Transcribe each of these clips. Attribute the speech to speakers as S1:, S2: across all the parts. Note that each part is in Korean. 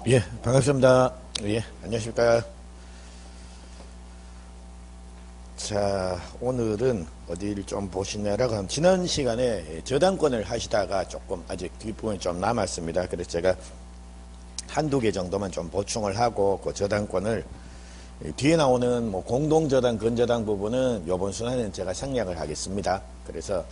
S1: 예, 반갑습니다. 예, 안녕하십니까. 자, 오늘은 어디를 좀 보시냐라고 하면, 지난 시간에 저당권을 하시다가 조금 아직 뒷부분이 좀 남았습니다. 그래서 제가 한두 개 정도만 좀 보충을 하고, 그 저당권을 뒤에 나오는 뭐 공동저당, 근저당 부분은 이번 순간에는 제가 생략을 하겠습니다. 그래서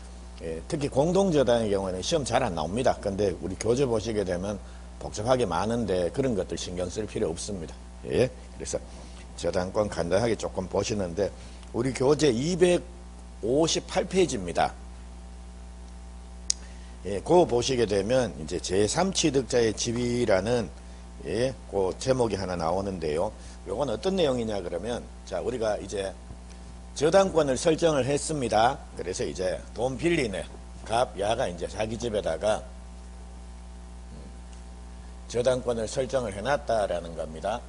S1: 특히 공동저당의 경우에는 시험 잘 안 나옵니다. 근데 우리 교재 보시게 되면 복잡하게 많은데 그런 것들 신경 쓸 필요 없습니다. 예. 그래서 저당권 간단하게 조금 보시는데, 우리 교재 258페이지입니다. 예, 그거 보시게 되면 이제 제3취득자의 지위라는 그 제목이 하나 나오는데요. 요건 어떤 내용이냐 그러면, 자, 우리가 이제 저당권을 설정을 했습니다. 그래서 이제 돈 빌리네 갑, 야가 이제 자기 집에다가 저당권을 설정을 해놨다라는 겁니다.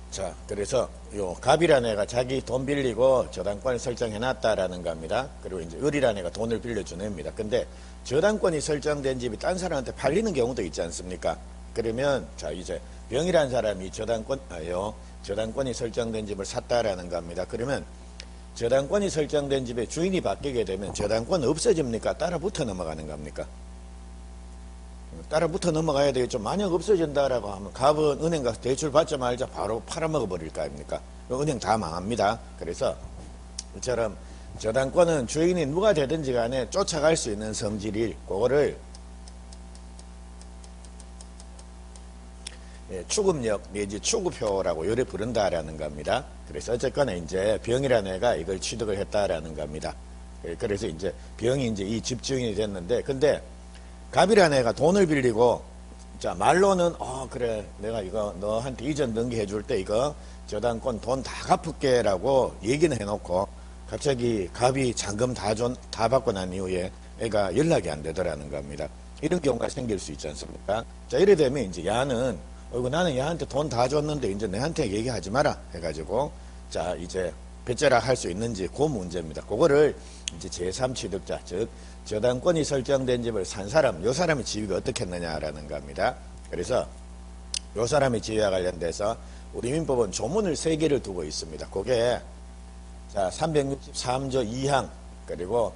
S1: 자, 그래서 요 갑이라는 애가 자기 돈 빌리고 저당권을 설정해놨다라는 겁니다. 그리고 이제 을이라는 애가 돈을 빌려준 애입니다. 근데 저당권이 설정된 집이 딴 사람한테 팔리는 경우도 있지 않습니까? 그러면 자, 이제 병이라는 사람이 저당권이 설정된 집을 샀다라는 겁니다. 그러면 저당권이 설정된 집의 주인이 바뀌게 되면 저당권 없어집니까? 따라 붙어 넘어가는 겁니까? 따라 붙어 넘어가야 되겠죠. 만약 없어진다라고 하면 갑은 은행 가서 대출 받자 말자 바로 팔아먹어 버릴 거 아닙니까? 은행 다 망합니다. 그래서 이처럼 저당권은 주인이 누가 되든지 간에 쫓아갈 수 있는 성질일, 그거를 추급력 내지 추구표라고 요래 부른다라는 겁니다. 그래서 어쨌거나 이제 병이라는 애가 이걸 취득을 했다라는 겁니다. 그래서 이제 병이 이제 이 집주인이 됐는데, 근데 갑이라는 애가 돈을 빌리고, 자, 말로는 그래 내가 이거 너한테 이전 등기해 줄 때 이거 저당권 돈 다 갚을게 라고 얘기는 해놓고, 갑자기 갑이 잔금 다 받고 난 이후에 애가 연락이 안 되더라는 겁니다. 이런 경우가 생길 수 있지 않습니까? 자, 이래 되면 이제 야는 나는 야한테 돈 다 줬는데 이제 내한테 얘기하지 마라 해가지고, 자, 이제 배째락 할 수 있는지 그 문제입니다. 그거를 이제 제3취득자, 즉 저당권이 설정된 집을 산 사람, 요 사람의 지위가 어떻게 했느냐라는 겁니다. 그래서 요 사람의 지위와 관련돼서 우리 민법은 조문을 3개를 두고 있습니다. 그게 자 363조 2항 그리고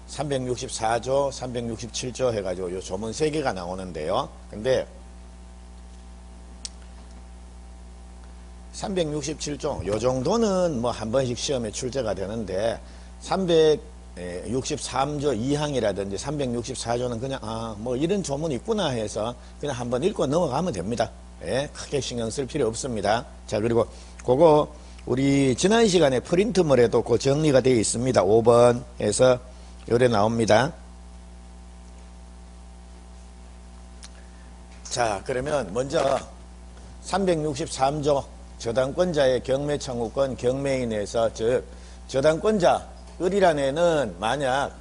S1: 364조 367조 해가지고 요 조문 3개가 나오는데요. 근데 367조 요 정도는 뭐 한 번씩 시험에 출제가 되는데, 363조 2항이라든지 364조는 그냥 뭐 이런 조문이 있구나 해서 그냥 한번 읽고 넘어가면 됩니다. 예, 크게 신경 쓸 필요 없습니다. 자, 그리고 그거 우리 지난 시간에 프린트물에도 그 정리가 되어 있습니다. 5번에서 요래 나옵니다. 자, 그러면 먼저 363조 저당권자의 경매청구권 경매인에서, 즉 저당권자 을이라는 애는 만약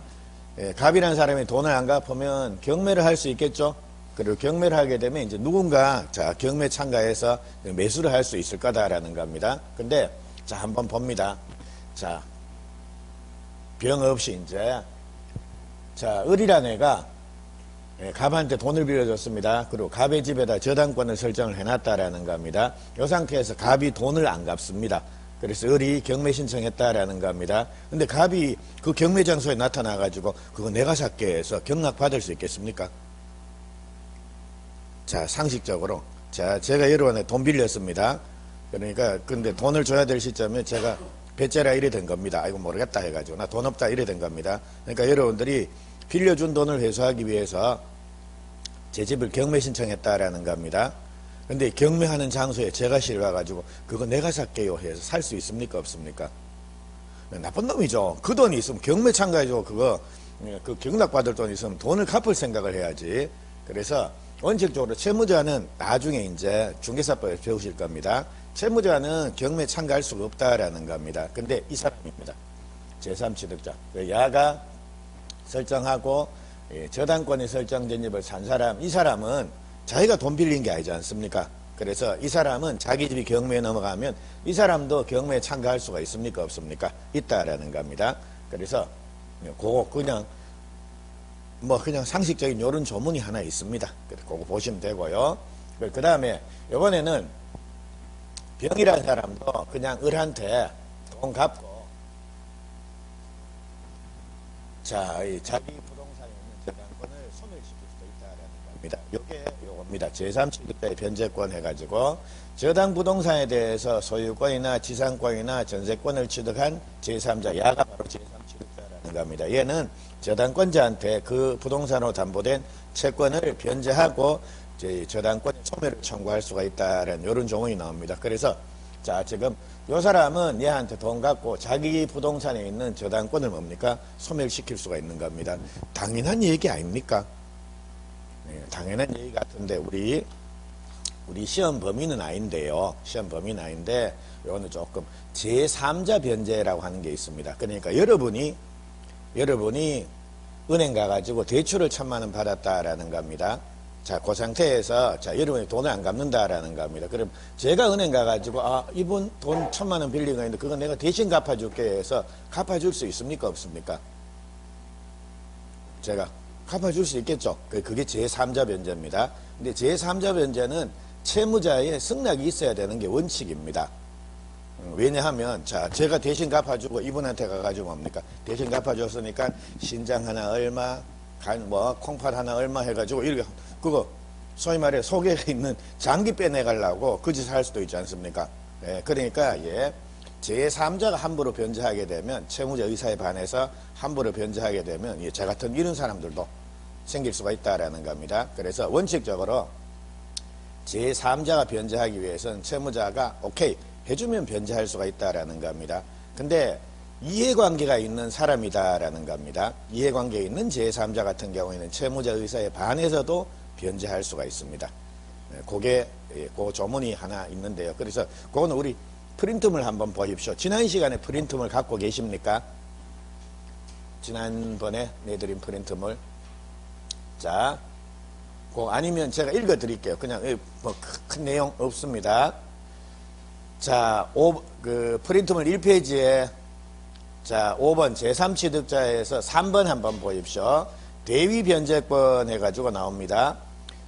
S1: 갑이라는 사람이 돈을 안 갚으면 경매를 할 수 있겠죠. 그리고 경매를 하게 되면 이제 누군가 자 경매 참가해서 매수를 할 수 있을 거다라는 겁니다. 근데 자 한번 봅니다. 자 병 없이 이제 자 을이라는 애가 갑한테 돈을 빌려줬습니다. 그리고 갑의 집에다 저당권을 설정을 해놨다라는 겁니다. 이 상태에서 갑이 돈을 안 갚습니다. 그래서 을이 경매 신청했다라는 겁니다. 근데 갑이 그 경매 장소에 나타나가지고 그거 내가 살게 해서 경락 받을 수 있겠습니까? 자, 상식적으로. 자, 제가 여러분에 돈 빌렸습니다. 그러니까, 근데 돈을 줘야 될 시점에 제가 배째라 이래 된 겁니다. 아이고, 모르겠다 해가지고. 나 돈 없다 이래 된 겁니다. 그러니까 여러분들이 빌려준 돈을 회수하기 위해서 제 집을 경매 신청했다라는 겁니다. 근데 경매하는 장소에 제가 실려가지고 그거 내가 살게요 해서 살 수 있습니까? 없습니까? 나쁜 놈이죠. 그 돈이 있으면 경매 참가해줘. 그거 그 경락받을 돈이 있으면 돈을 갚을 생각을 해야지. 그래서 원칙적으로 채무자는 나중에 이제 중개사법에 배우실 겁니다. 채무자는 경매 참가할 수가 없다라는 겁니다. 근데 이 사람입니다. 제3취득자. 야가 설정하고 예, 저당권이 설정된 집을 산 사람, 이 사람은 자기가 돈 빌린 게 아니지 않습니까? 그래서 이 사람은 자기 집이 경매에 넘어가면 이 사람도 경매에 참가할 수가 있습니까? 없습니까? 있다라는 겁니다. 그래서 그거 그냥 그냥 상식적인 요런 조문이 하나 있습니다. 그거 보시면 되고요. 그 다음에 이번에는 병이라는 사람도 그냥 을한테 돈 갚고 자기 부동산에 있는 저당권을 소멸시킬 수도 있다라는 겁니다. 요게 요겁니다. 제3취득자의 변제권 해가지고 저당 부동산에 대해서 소유권이나 지상권이나 전세권을 취득한 제3자, 야가 바로 제3취득자라는 겁니다. 얘는 저당권자한테 그 부동산으로 담보된 채권을 변제하고 저당권의 소멸을 청구할 수가 있다라는 이런 조문이 나옵니다. 그래서 자 지금 요 사람은 얘한테 돈 갖고 자기 부동산에 있는 저당권을 뭡니까? 소멸시킬 수가 있는 겁니다. 당연한 얘기 아닙니까? 네, 당연한 얘기 같은데 우리 시험 범위는 아닌데요. 시험 범위는 아닌데 요거는 조금 제3자 변제라고 하는 게 있습니다. 그러니까 여러분이 은행 가가지고 대출을 1,000만 원 받았다라는 겁니다. 자, 그 상태에서, 자, 여러분이 돈을 안 갚는다라는 겁니다. 그럼 제가 은행 가가지고, 이분 돈 1,000만 원 빌린 거 있는데, 그거 내가 대신 갚아줄게 해서 갚아줄 수 있습니까? 없습니까? 제가 갚아줄 수 있겠죠? 그게 제3자 변제입니다. 근데 제3자 변제는 채무자의 승낙이 있어야 되는 게 원칙입니다. 왜냐하면, 자, 제가 대신 갚아주고 이분한테 가가지고 뭡니까? 대신 갚아줬으니까 신장 하나 얼마, 콩팥 하나 얼마 해가지고 이렇게 그거 소위 말해 속에 있는 장기 빼내가려고 그 짓을 할 수도 있지 않습니까? 예, 그러니까 제3자가 함부로 변제하게 되면 채무자 의사에 반해서 함부로 변제하게 되면 저 같은 이런 사람들도 생길 수가 있다라는 겁니다. 그래서 원칙적으로 제3자가 변제하기 위해서는 채무자가 오케이 해주면 변제할 수가 있다라는 겁니다. 근데 이해관계가 있는 사람이다라는 겁니다. 이해관계에 있는 제3자 같은 경우에는 채무자 의사에 반해서도 변제할 수가 있습니다. 그게 그 조문이 하나 있는데요. 그래서 그거는 우리 프린트물 한번 보십시오. 지난 시간에 프린트물 갖고 계십니까? 지난번에 내드린 프린트물. 자, 아니면 제가 읽어 드릴게요. 그냥 큰 내용 없습니다. 자, 프린트물 1페이지에 자, 5번 제3취득자에서 3번 한번 보십시오. 대위 변제권 해가지고 나옵니다.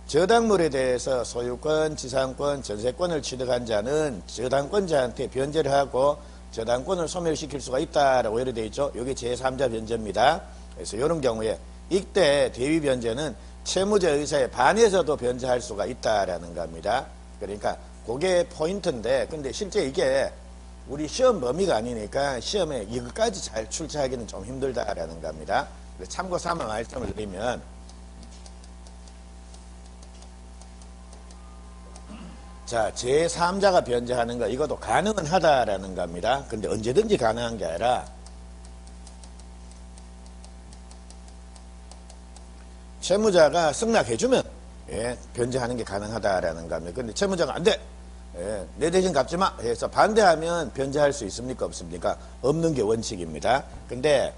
S1: 저당물에 대해서 소유권, 지상권, 전세권을 취득한 자는 저당권자한테 변제를 하고 저당권을 소멸시킬 수가 있다라고 이렇게 되어 있죠. 이게 제3자 변제입니다. 그래서 이런 경우에 이때 대위 변제는 채무자 의사에 반해서도 변제할 수가 있다라는 겁니다. 그러니까 그게 포인트인데 근데 실제 이게 우리 시험 범위가 아니니까 시험에 이것까지 잘 출제하기는 좀 힘들다라는 겁니다. 참고 삼아 말씀을 드리면 자, 제3자가 변제하는 거 이것도 가능은 하다라는 겁니다. 근데 언제든지 가능한 게 아니라 채무자가 승낙해주면 변제하는 게 가능하다라는 겁니다. 근데 채무자가 안 돼! 내 대신 갚지 마! 해서 반대하면 변제할 수 있습니까? 없습니까? 없는 게 원칙입니다. 근데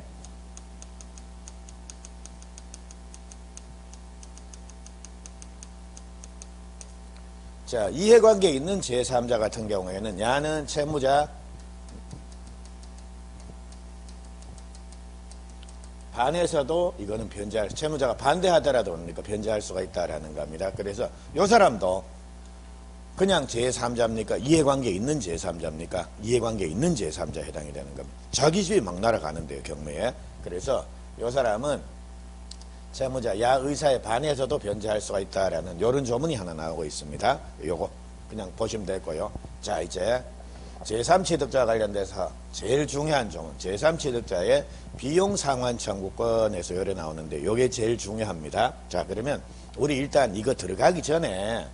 S1: 자, 이해관계에 있는 제3자 같은 경우에는 야는 채무자 반에서도 이거는 변제할, 채무자가 반대하더라도 그러니까 변제할 수가 있다라는 겁니다. 그래서 요 사람도 그냥 제3자입니까? 이해관계에 있는 제3자입니까? 이해관계에 있는 제3자에 해당이 되는 겁니다. 자기 집이 막 날아가는데요, 경매에. 그래서 요 사람은 채무자 야 의사에 반해서도 변제할 수가 있다라는 이런 조문이 하나 나오고 있습니다. 요거 그냥 보시면 되고요. 자, 이제 제3취득자 관련돼서 제일 중요한 조문, 제3취득자의 비용 상환 청구권에서 요래 나오는데 요게 제일 중요합니다. 자, 그러면 우리 일단 이거 들어가기 전에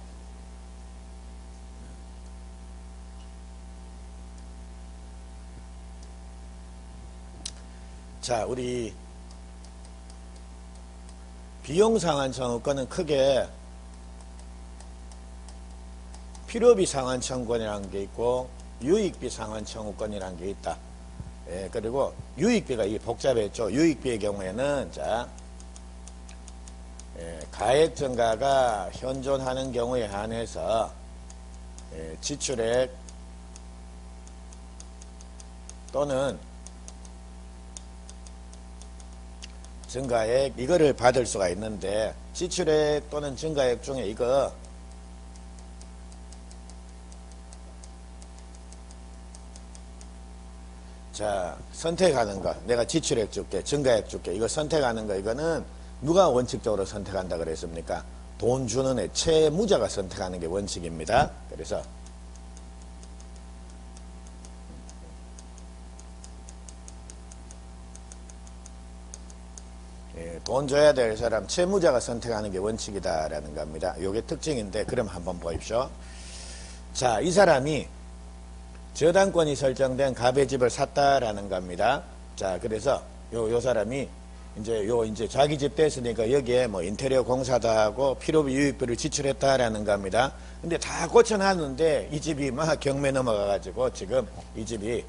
S1: 자, 우리 비용 상환 청구권은 크게 필요비 상환 청구권이라는 게 있고 유익비 상환 청구권이라는 게 있다. 그리고 유익비가 이게 복잡했죠. 유익비의 경우에는 자, 가액 증가가 현존하는 경우에 한해서 지출액 또는 증가액 이거를 받을 수가 있는데, 지출액 또는 증가액 중에 이거 자 선택하는 거, 내가 지출액 줄게 증가액 줄게 이거 선택하는 거, 이거는 누가 원칙적으로 선택한다 그랬습니까? 돈 주는 애 채무자가 선택하는 게 원칙입니다. 그래서 돈 줘야 될 사람 채무자가 선택하는 게 원칙이다라는 겁니다. 이게 특징인데, 그럼 한번 보십시오. 자, 이 사람이 저당권이 설정된 갑의 집을 샀다라는 겁니다. 자, 그래서 요 사람이 이제 자기 집 됐으니까 여기에 뭐 인테리어 공사도 하고 필요비 유익비를 지출했다라는 겁니다. 근데 다 고쳐놨는데 이 집이 막 경매 넘어가가지고 지금 이 집이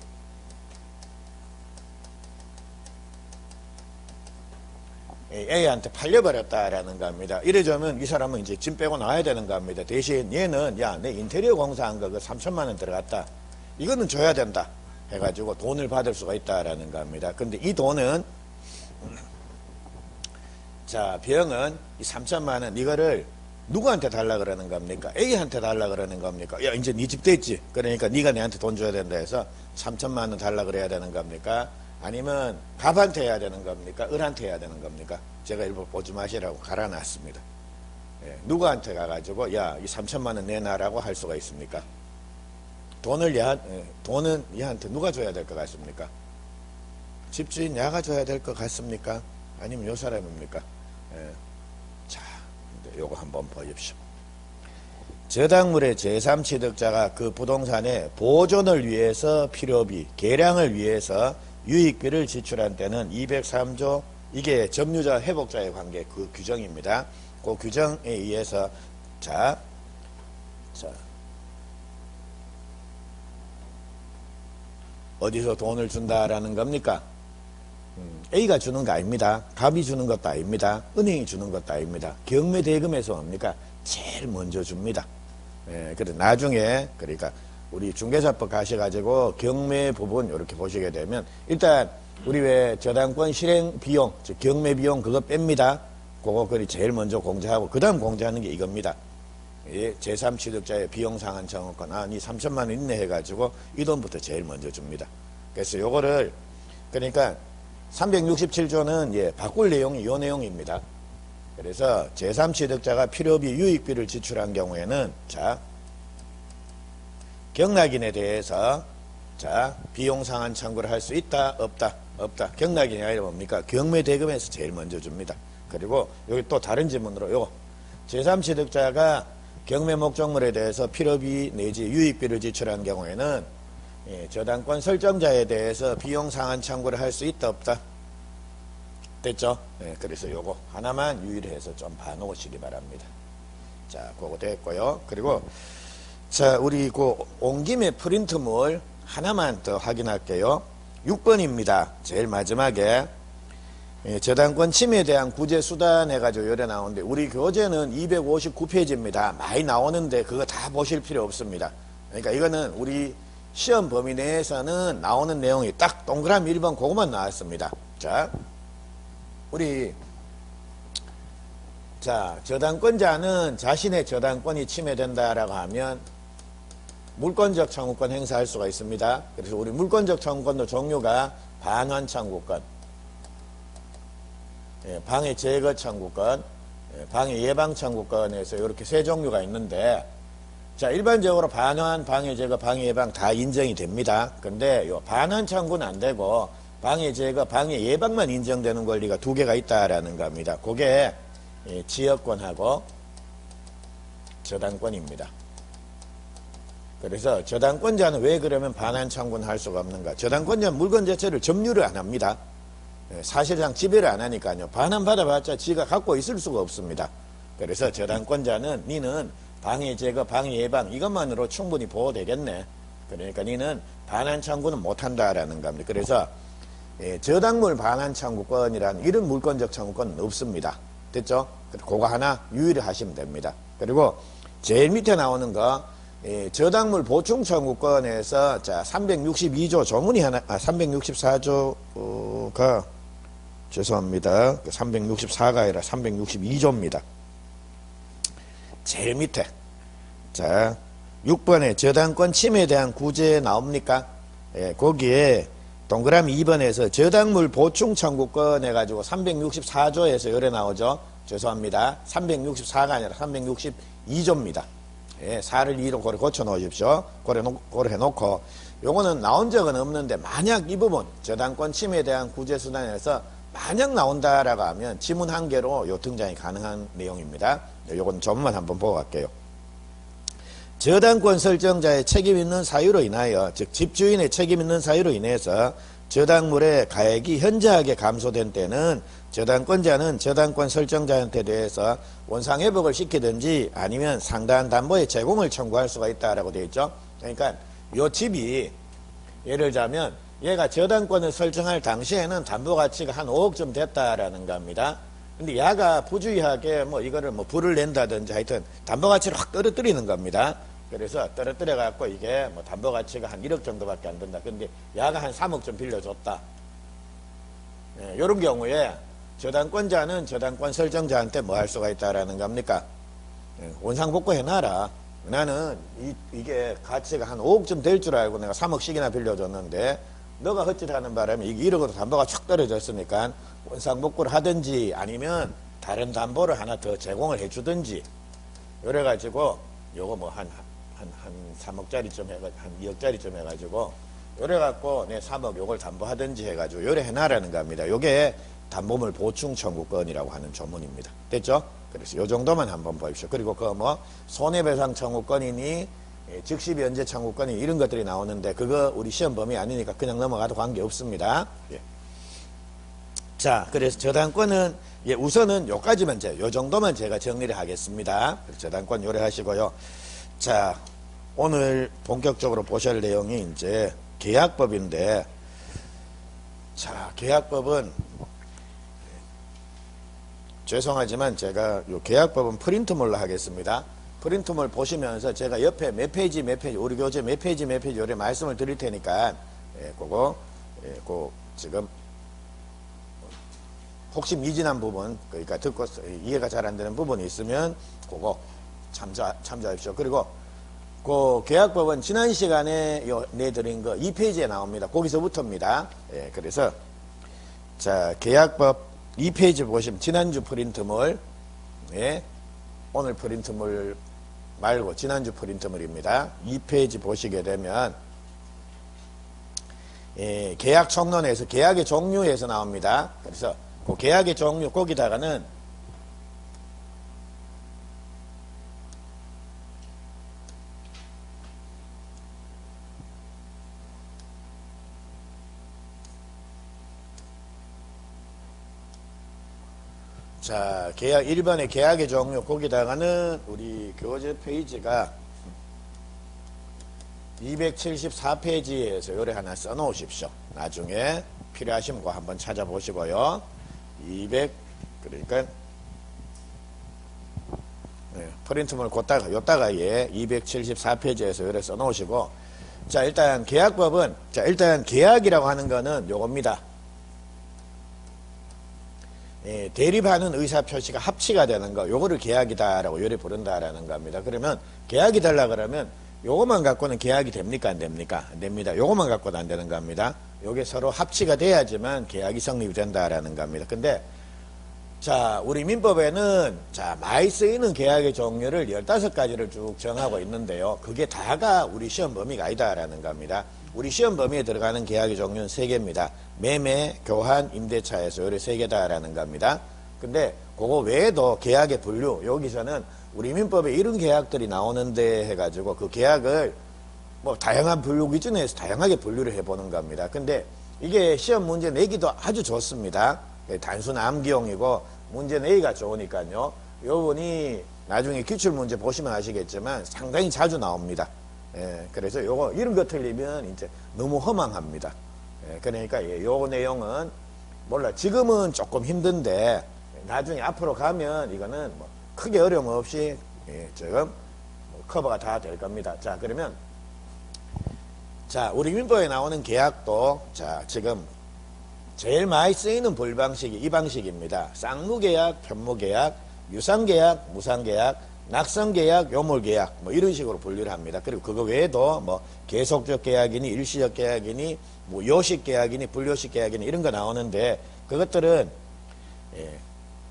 S1: A한테 팔려버렸다라는 겁니다. 이래저면 이 사람은 이제 짐 빼고 나와야 되는 겁니다. 대신 얘는 야, 내 인테리어 공사한 거 그 3천만 원 들어갔다. 이거는 줘야 된다. 해가지고 돈을 받을 수가 있다라는 겁니다. 근데 이 돈은 자, 비용은 이 3천만 원 이거를 누구한테 달라 그러는 겁니까? A한테 달라 그러는 겁니까? 야, 이제 네 집 됐지. 그러니까 네가 내한테 돈 줘야 된다 해서 3천만 원 달라 그래야 되는 겁니까? 아니면 갑한테 해야 되는 겁니까? 을한테 해야 되는 겁니까? 제가 일부 보지 마시라고 갈아놨습니다. 누구한테 가가지고 야, 이 3천만 원 내놔라고 할 수가 있습니까? 돈은 얘한테 누가 줘야 될 것 같습니까? 집주인 야가 줘야 될 것 같습니까? 아니면 요 사람입니까? 자, 요거 한번 보십시오. 저당물의 제3취득자가 그 부동산의 보존을 위해서 필요비, 개량을 위해서 유익비를 지출한 때는 203조, 이게 점유자 회복자의 관계 그 규정입니다. 그 규정에 의해서 자 어디서 돈을 준다라는 겁니까? A가 주는 거 아닙니다. 갑이 주는 것도 아닙니다. 은행이 주는 것도 아닙니다. 경매 대금에서 뭡니까? 제일 먼저 줍니다. 그래 나중에 그러니까 우리 중개사법 가셔가지고 경매 부분 이렇게 보시게 되면 일단 우리 왜 저당권 실행 비용, 즉 경매 비용 그거 뺍니다. 그거 그리 제일 먼저 공제하고 그 다음 공제하는 게 이겁니다. 제3취득자의 비용 상한 청구권, 니 3천만 원 있네 해가지고 이 돈부터 제일 먼저 줍니다. 그래서 요거를 그러니까 367조는 바꿀 내용이 요 내용입니다. 그래서 제3취득자가 필요비 유익비를 지출한 경우에는 자 경락인에 대해서 자 비용 상한 청구를 할 수 있다 없다. 경락인이 아니라 뭡니까? 경매 대금에서 제일 먼저 줍니다. 그리고 여기 또 다른 지문으로 요거 제3취득자가 경매 목적물에 대해서 필요비 내지 유익비를 지출한 경우에는 저당권 설정자에 대해서 비용 상한 청구를 할 수 있다 없다. 됐죠? 그래서 요거 하나만 유의해서 좀 봐놓으시기 바랍니다. 자, 그거 됐고요. 그리고 자, 우리 온 김에 프린트물 하나만 더 확인할게요. 6번입니다. 제일 마지막에 저당권 침해에 대한 구제 수단 해가지고 요래 나오는데 우리 교재는 259페이지입니다. 많이 나오는데 그거 다 보실 필요 없습니다. 그러니까 이거는 우리 시험 범위 내에서는 나오는 내용이 딱 동그라미 1번 그것만 나왔습니다. 자, 우리 저당권자는 자신의 저당권이 침해된다라고 하면 물권적 청구권 행사할 수가 있습니다. 그래서 우리 물권적 청구권도 종류가 반환 청구권, 방해 제거 청구권, 방해 예방 청구권에서 이렇게 세 종류가 있는데 자, 일반적으로 반환, 방해 제거, 방해 예방 다 인정이 됩니다. 근데 요 반환 청구는 안 되고 방해 제거, 방해 예방만 인정되는 권리가 두 개가 있다라는 겁니다. 그게 지역권하고 저당권입니다. 그래서 저당권자는 왜 그러면 반환 청구는 할 수가 없는가? 저당권자는 물건 자체를 점유를 안 합니다. 사실상 지배를 안 하니까요. 반환 받아봤자 지가 갖고 있을 수가 없습니다. 그래서 저당권자는 니는 방해 제거, 방해 예방 이것만으로 충분히 보호되겠네. 그러니까 니는 반환 청구는 못한다라는 겁니다. 그래서 저당물 반환 청구권이라는 이런 물권적 청구권은 없습니다. 됐죠? 그거 하나 유의를 하시면 됩니다. 그리고 제일 밑에 나오는 거 저당물 보충 청구권에서 자 362조 조문이 하나 364조가 죄송합니다. 364가 아니라 362조입니다. 제일 밑에 자 6번에 저당권 침해에 대한 구제 나옵니까? 거기에 동그라미 2번에서 저당물 보충 청구권 해가지고 364조에서 요래 나오죠. 죄송합니다. 364가 아니라 362조입니다. 4를 2로 고래 고쳐 놓으십시오. 고래 해놓고 요거는 나온 적은 없는데 만약 이 부분 저당권 침해에 대한 구제수단에서 만약 나온다라고 하면 지문 한 개로 요 등장이 가능한 내용입니다. 요건 전문만 한번 보고 갈게요. 저당권 설정자의 책임 있는 사유로 인하여 즉 집주인의 책임 있는 사유로 인해서 저당물의 가액이 현저하게 감소된 때는 저당권자는 저당권 설정자한테 대해서 원상회복을 시키든지 아니면 상당한 담보의 제공을 청구할 수가 있다라고 되어 있죠. 그러니까 요 집이 예를 들자면 얘가 저당권을 설정할 당시에는 담보가치가 한 5억쯤 됐다라는 겁니다. 근데 야가 부주의하게 뭐 이거를 뭐 불을 낸다든지 하여튼 담보가치를 확 떨어뜨리는 겁니다. 그래서 떨어뜨려 갖고 이게 뭐 담보가치가 한 1억 정도밖에 안 된다. 근데 야가 한 3억 좀 빌려줬다. 이런 경우에 저당권자는 저당권 설정자한테 뭐 할 수가 있다라는 겁니까? 원상복구 해놔라. 나는 이게 가치가 한 5억쯤 될 줄 알고 내가 3억씩이나 빌려줬는데 너가 헛짓하는 바람에 이게 1억으로 담보가 촥 떨어졌으니까 원상복구를 하든지 아니면 다른 담보를 하나 더 제공을 해주든지 이래가지고 요거 뭐 한 3억짜리쯤 해가지고 한 2억짜리쯤 해가지고 요래갖고 내 3억 요걸 담보하든지 해가지고 요래 해놔라는 겁니다. 요게 담보물 보충 청구권이라고 하는 조문입니다. 됐죠? 그래서 요 정도만 한번 보십시오. 그리고 그 뭐 손해배상 청구권이니 즉시 변제 청구권이 이런 것들이 나오는데 그거 우리 시험 범위 아니니까 그냥 넘어가도 관계 없습니다. 예. 자, 그래서 저당권은 우선은 요까지만 요 정도만 제가 정리를 하겠습니다. 저당권 요래 하시고요. 자, 오늘 본격적으로 보실 내용이 이제 계약법인데, 자, 계약법은 죄송하지만 제가 요 계약법은 프린트물로 하겠습니다. 프린트물 보시면서 제가 옆에 몇 페이지 우리 교재 몇 페이지 요래 말씀을 드릴 테니까 그거 지금 혹시 미진한 부분 그러니까 듣고 이해가 잘 안 되는 부분이 있으면 그거 참조하십시오. 그리고 그 계약법은 지난 시간에 내드린 거 2페이지에 나옵니다. 거기서부터입니다. 그래서 자 계약법 2페이지 보시면 지난주 프린트물 오늘 프린트물 말고 지난주 프린트물입니다. 2페이지 보시게 되면 계약 총론에서 계약의 종류에서 나옵니다. 그래서 그 계약의 종류 거기다가는 자, 계약 1번의 계약의 종류 거기다가는 우리 교재 페이지가 274페이지에서 요래 하나 써 놓으십시오. 나중에 필요하시면 그거 한번 찾아보시고요. 그러니까 프린트물 요따가 274페이지에서 요래 써 놓으시고 자, 일단 계약법은 일단 계약이라고 하는 거는 요겁니다. 대립하는 의사표시가 합치가 되는 거 요거를 계약이다라고 요래 부른다라는 겁니다. 그러면 계약이 되려 그러면 요것만 갖고는 계약이 됩니까 안 됩니까? 안 됩니다. 요것만 갖고는 안 되는 겁니다. 요게 서로 합치가 돼야지만 계약이 성립이 된다라는 겁니다. 근데 자 우리 민법에는 자 많이 쓰이는 계약의 종류를 15가지를 쭉 정하고 있는데요. 그게 다가 우리 시험 범위가 아니다라는 겁니다. 우리 시험 범위에 들어가는 계약의 종류는 3개입니다. 매매, 교환, 임대차에서 요래 3개다라는 겁니다. 근데 그거 외에도 계약의 분류 여기서는 우리 민법에 이런 계약들이 나오는데 해가지고 그 계약을 뭐 다양한 분류 기준에서 다양하게 분류를 해보는 겁니다. 근데 이게 시험 문제 내기도 아주 좋습니다. 단순 암기용이고 문제 내기가 좋으니까요. 요 부분이 나중에 기출문제 보시면 아시겠지만 상당히 자주 나옵니다. 그래서 요거 이런 거 틀리면 이제 너무 허망합니다. 그러니까 요 내용은 몰라 지금은 조금 힘든데 나중에 앞으로 가면 이거는 뭐 크게 어려움 없이 지금 커버가 다 될 겁니다. 자, 그러면 자, 우리 민법에 나오는 계약도 자, 지금 제일 많이 쓰이는 분류 방식이 이 방식입니다. 쌍무계약, 편무계약, 유상계약, 무상계약, 낙성계약, 요물계약 뭐 이런 식으로 분류를 합니다. 그리고 그거 외에도 뭐 계속적 계약이니 일시적 계약이니 뭐 요식 계약이니 불요식 계약이니 이런 거 나오는데 그것들은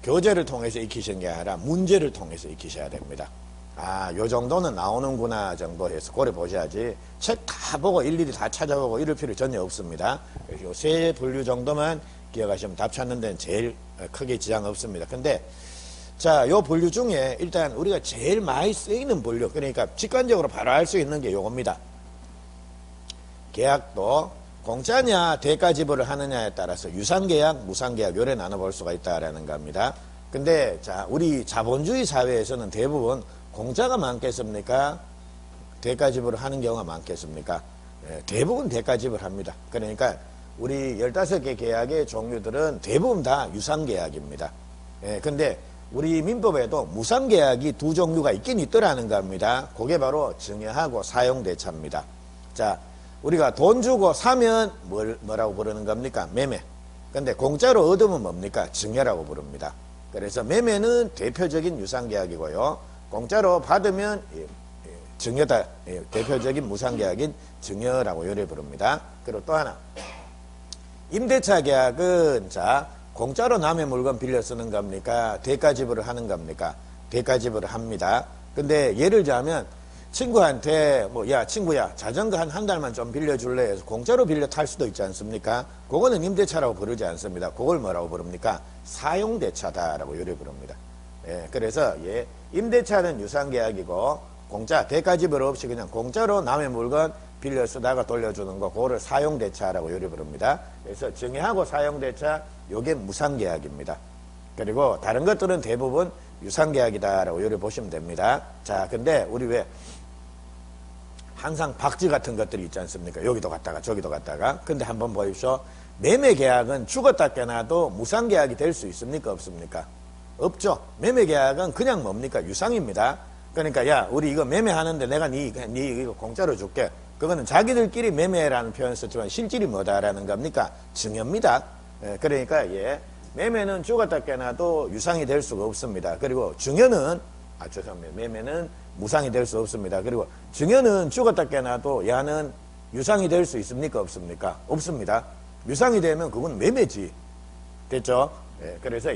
S1: 교재를 통해서 익히시는 게 아니라 문제를 통해서 익히셔야 됩니다. 아, 요 정도는 나오는구나 정도 해서 고려 보셔야지 책 다 보고 일일이 다 찾아보고 이럴 필요 전혀 없습니다. 요 세 분류 정도만 기억하시면 답 찾는 데는 제일 크게 지장 없습니다. 근데 자, 요 분류 중에 일단 우리가 제일 많이 쓰이는 분류, 그러니까 직관적으로 바로 알 수 있는 게 요겁니다. 계약도 공짜냐 대가 지불을 하느냐에 따라서 유상계약, 무상계약 요래 나눠볼 수가 있다라는 겁니다. 근데 자, 우리 자본주의 사회에서는 대부분 공짜가 많겠습니까? 대가 지불을 하는 경우가 많겠습니까? 대부분 대가 지불합니다. 그러니까 우리 15개 계약의 종류들은 대부분 다 유상계약입니다. 근데 우리 민법에도 무상계약이 두 종류가 있긴 있더라는 겁니다. 그게 바로 증여하고 사용대차입니다. 자, 우리가 돈 주고 사면 뭐라고 부르는 겁니까? 매매. 근데 공짜로 얻으면 뭡니까? 증여라고 부릅니다. 그래서 매매는 대표적인 유상계약이고요. 공짜로 받으면 증여다. 대표적인 무상계약인 증여라고 요래 부릅니다. 그리고 또 하나. 임대차 계약은 자, 공짜로 남의 물건 빌려 쓰는 겁니까? 대가 지불을 하는 겁니까? 대가 지불을 합니다. 근데 예를 들자면 친구한테 뭐 야 친구야 자전거 한 달만 좀 빌려줄래 해서 공짜로 빌려 탈 수도 있지 않습니까? 그거는 임대차라고 부르지 않습니다. 그걸 뭐라고 부릅니까? 사용대차다라고 요래 부릅니다. 그래서 임대차는 유상계약이고 공짜 대가 지불 없이 그냥 공짜로 남의 물건 빌려 쓰다가 돌려주는 거 그거를 사용대차라고 요래 부릅니다. 그래서 증여하고 사용대차 요게 무상계약입니다. 그리고 다른 것들은 대부분 유상계약이다라고 요래 보시면 됩니다. 자, 근데 우리 왜 항상 박쥐 같은 것들이 있지 않습니까? 여기도 갔다가 저기도 갔다가. 근데 한번 보십시오. 매매계약은 죽었다 깨나도 무상계약이 될 수 있습니까? 없습니까? 없죠. 매매계약은 그냥 뭡니까? 유상입니다. 그러니까 야 우리 이거 매매하는데 내가 네 이거 공짜로 줄게. 그거는 자기들끼리 매매라는 표현을 썼지만 실질이 뭐다라는 겁니까? 증여입니다. 그러니까 매매는 죽었다 깨나도 유상이 될 수가 없습니다. 그리고 증여는 죄송합니다. 매매는 무상이 될 수 없습니다. 그리고 증여는 죽었다 깨나도 야는 유상이 될 수 있습니까? 없습니까? 없습니다. 유상이 되면 그건 매매지. 됐죠? 그래서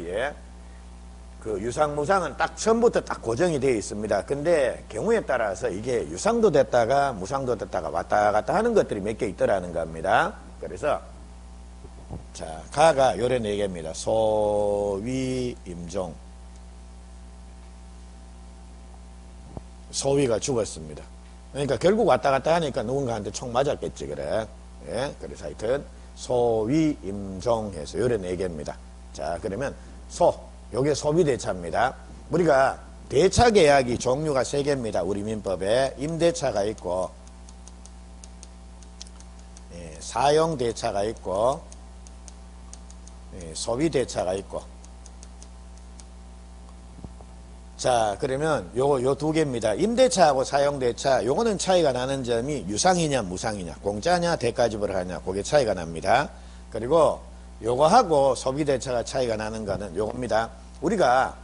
S1: 그 유상 무상은 딱 처음부터 딱 고정이 되어 있습니다. 근데 경우에 따라서 이게 유상도 됐다가 무상도 됐다가 왔다 갔다 하는 것들이 몇 개 있더라는 겁니다. 그래서 자, 가가 요래 4개입니다. 소위, 임종. 소위가 죽었습니다. 그러니까 결국 왔다 갔다 하니까 누군가한테 총 맞았겠지, 그래. 그래서 하여튼 소위, 임종 해서 요래 4개입니다. 자, 그러면 요게 소비대차입니다. 우리가 대차 계약이 종류가 3개입니다. 우리 민법에 임대차가 있고 사용대차가 있고 소비대차가 있고. 자, 그러면 요 2개입니다. 임대차하고 사용대차, 요거는 차이가 나는 점이 유상이냐 무상이냐, 공짜냐 대가 지불을 하냐, 그게 차이가 납니다. 그리고 요거하고 소비대차가 차이가 나는 거는 요겁니다. 우리가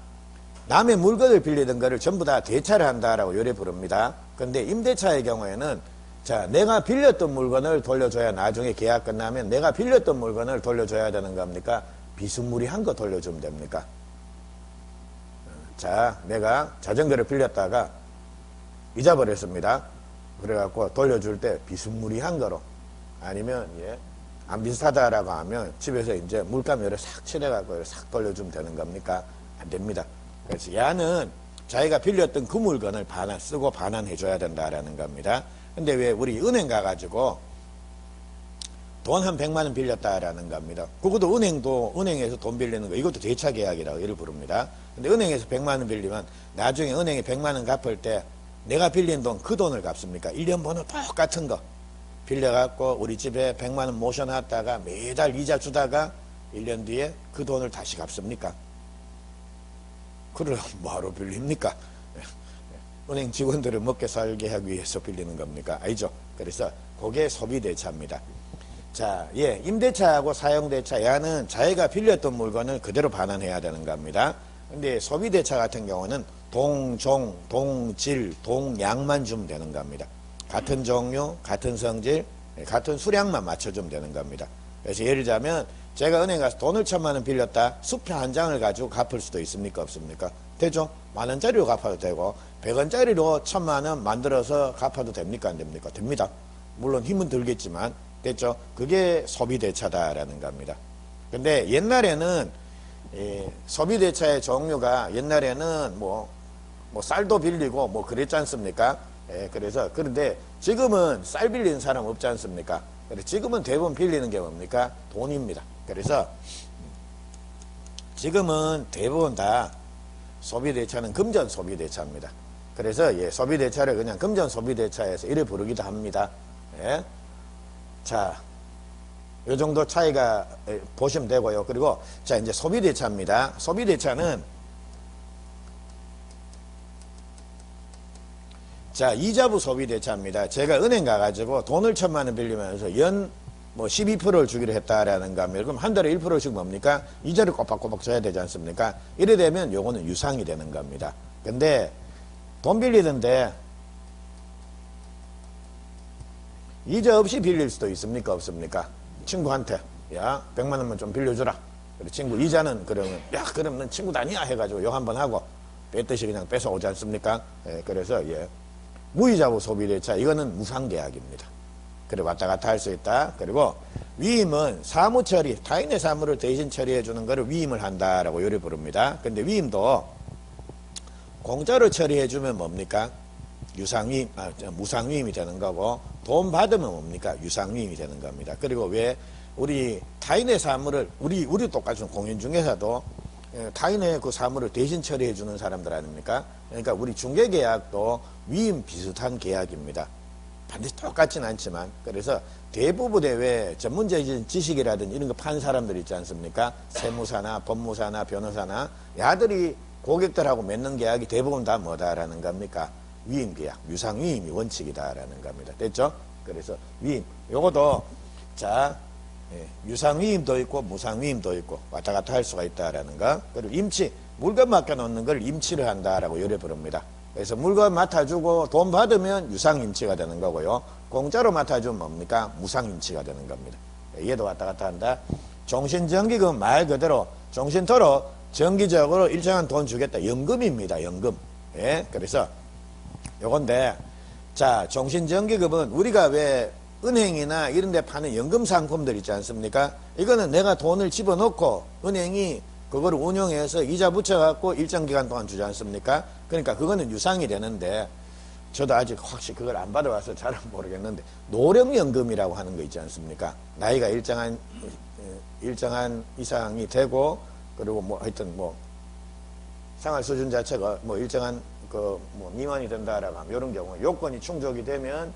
S1: 남의 물건을 빌리던 거를 전부 다 대차를 한다라고 요래 부릅니다. 근데 임대차의 경우에는 자, 내가 빌렸던 물건을 돌려줘야 나중에 계약 끝나면 내가 빌렸던 물건을 돌려줘야 되는 겁니까? 비스무리한 거 돌려주면 됩니까? 자, 내가 자전거를 빌렸다가 잊어버렸습니다. 그래갖고 돌려줄 때 비스무리한 거로 아니면 안 비슷하다라고 하면 집에서 이제 물감열을 싹 칠해갖고 싹 돌려주면 되는 겁니까? 안 됩니다. 그래서 야는 자기가 빌렸던 그 물건을 쓰고 반환해줘야 된다라는 겁니다. 근데 왜 우리 은행 가가지고 돈 한 100만 원 빌렸다라는 겁니다. 그것도 은행에서 돈 빌리는 거, 이것도 대차 계약이라고 이를 부릅니다. 근데 은행에서 100만 원 빌리면 나중에 은행에 100만 원 갚을 때 내가 빌린 돈 그 돈을 갚습니까? 1년 번호 똑같은 거 빌려갖고 우리 집에 100만 원 모셔놨다가 매달 이자 주다가 1년 뒤에 그 돈을 다시 갚습니까? 그걸 뭐하러 빌립니까? 은행 직원들을 먹게 살게 하기 위해서 빌리는 겁니까? 아니죠. 그래서 그게 소비대차입니다. 자, 예, 임대차하고 사용대차, 야는 자기가 빌렸던 물건을 그대로 반환해야 되는 겁니다. 근데 소비대차 같은 경우는 동종, 동질, 동양만 주면 되는 겁니다. 같은 종류, 같은 성질, 같은 수량만 맞춰주면 되는 겁니다. 그래서 예를 들자면 제가 은행 가서 돈을 1,000만 원 빌렸다. 수표 한 장을 가지고 갚을 수도 있습니까? 없습니까? 되죠? 10,000원짜리로 갚아도 되고 100원짜리로 1,000만 원 만들어서 갚아도 됩니까? 안 됩니까? 됩니다. 물론 힘은 들겠지만 됐죠? 그게 소비대차다라는 겁니다. 근데 옛날에는 소비대차의 종류가 옛날에는 뭐 쌀도 빌리고 뭐 그랬지 않습니까? 그래서 그런데 지금은 쌀 빌리는 사람 없지 않습니까? 그래서 지금은 대부분 빌리는 게 뭡니까? 돈입니다. 그래서 지금은 대부분 다 소비대차는 금전 소비대차입니다. 그래서 예, 소비대차를 그냥 금전 소비대차에서 이래 부르기도 합니다. 예. 자, 요 정도 차이가 보시면 되고요. 그리고 자, 이제 소비대차입니다. 소비대차는 자, 이자부 소비대차입니다. 제가 은행 가가지고 돈을 1,000만 원 빌리면서 연 12%를 주기로 했다라는 겁니다. 그럼 한 달에 1%씩 뭡니까? 이자를 꼬박꼬박 줘야 되지 않습니까? 이래 되면 요거는 유상이 되는 겁니다. 근데 돈 빌리던데 이자 없이 빌릴 수도 있습니까? 없습니까? 친구한테 야 100만 원만 좀 빌려주라. 그리고 친구 이자는 그러면 야 그럼 넌 친구도 아니야 해가지고 욕 한번 하고 뺐듯이 그냥 뺏어오지 않습니까? 예, 그래서 예, 무이자부 소비대차 이거는 무상계약입니다. 그래 왔다 갔다 할 수 있다. 그리고 위임은 사무처리, 타인의 사무를 대신 처리해 주는 것을 위임을 한다라고 요리 부릅니다. 근데 위임도 공짜로 처리해 주면 뭡니까? 유상위임, 무상위임이 되는 거고 돈 받으면 뭡니까? 유상위임이 되는 겁니다. 그리고 왜 우리 타인의 사무를 우리 똑같은 공인중개사도 타인의 그 사무를 대신 처리해 주는 사람들 아닙니까? 그러니까 우리 중개계약도 위임 비슷한 계약입니다. 반드시 똑같지는 않지만 그래서 대부분의 왜 전문적인 지식이라든지 이런 거 판 사람들 있지 않습니까? 세무사나 법무사나 변호사나 야들이 고객들하고 맺는 계약이 대부분 다 뭐다라는 겁니까? 위임계약, 유상위임이 원칙이다라는 겁니다. 됐죠? 그래서 위임, 요것도 자 유상위임도 있고 무상위임도 있고 왔다 갔다 할 수가 있다라는 거. 그리고 임치, 물건 맡겨놓는 걸 임치를 한다라고 요래 부릅니다. 그래서 물건 맡아주고 돈 받으면 유상임치가 되는 거고요. 공짜로 맡아주면 뭡니까? 무상임치가 되는 겁니다. 얘도 왔다 갔다 한다. 종신정기금 말 그대로 종신토록 정기적으로 일정한 돈 주겠다. 연금입니다. 연금. 예, 그래서 요건데 자, 종신정기금은 우리가 왜 은행이나 이런 데 파는 연금 상품들 있지 않습니까? 이거는 내가 돈을 집어넣고 은행이 그걸 운용해서 이자 붙여갖고 일정 기간 동안 주지 않습니까? 그러니까 그거는 유상이 되는데 저도 아직 확실히 그걸 안 받아와서 잘은 모르겠는데 노령연금이라고 하는 거 있지 않습니까? 나이가 일정한 이상이 되고 그리고 뭐 하여튼 뭐 생활 수준 자체가 뭐 일정한 그 뭐 미만이 된다라고 하면 이런 경우 요건이 충족이 되면